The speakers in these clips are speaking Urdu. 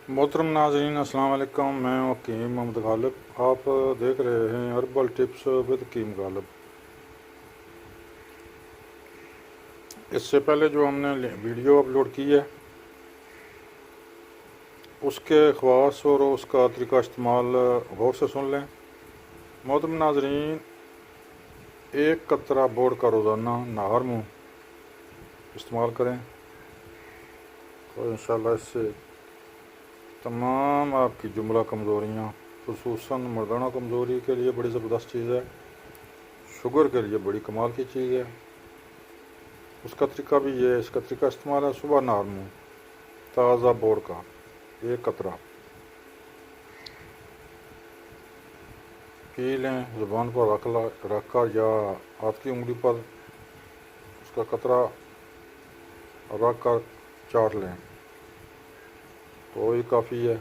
محترم ناظرین السلام علیکم، میں وکیم محمد غالب، آپ دیکھ رہے ہیں ہربل ٹپس ود کیم غالب۔ اس سے پہلے جو ہم نے ویڈیو اپلوڈ کی ہے اس کے خواص اور اس کا طریقہ استعمال غور سے سن لیں۔ محترم ناظرین، 1 قطرہ بورڈ کا روزانہ نہار منہ استعمال کریں تو انشاءاللہ اس سے تمام آپ کی جملہ کمزوریاں، خصوصاً مردانہ کمزوری کے لیے بڑی زبردست چیز ہے، شوگر کے لیے بڑی کمال کی چیز ہے۔ اس کا طریقہ بھی یہ ہے، اس کا طریقہ استعمال ہے صبح نہار منہ تازہ بورڈ کا 1 قطرہ پی لیں، زبان پر رکھ کر یا ہاتھ کی انگلی پر اس کا قطرہ رکھ کر چاٹ لیں تو یہ کافی ہے۔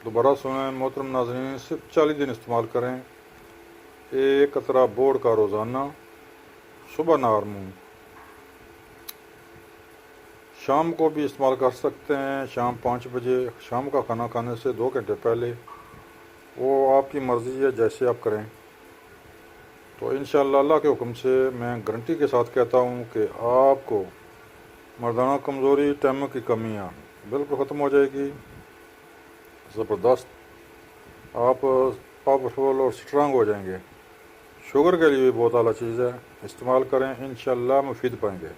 دوبارہ سنیں محترم ناظرین، صرف 40 دن استعمال کریں، 1 قطرہ بورڈ کا روزانہ صبح نہار منہ۔ شام کو بھی استعمال کر سکتے ہیں، شام 5 بجے، شام کا کھانا کھانے سے 2 گھنٹے پہلے، وہ آپ کی مرضی ہے جیسے آپ کریں۔ تو انشاءاللہ اللہ کے حکم سے میں گارنٹی کے ساتھ کہتا ہوں کہ آپ کو مردانہ کمزوری، ٹائموں کی کمیاں بالکل ختم ہو جائے گی، زبردست آپ پاورفل اور سٹرانگ ہو جائیں گے۔ شوگر کے لیے بھی بہت اعلیٰ چیز ہے، استعمال کریں، انشاءاللہ مفید پائیں گے۔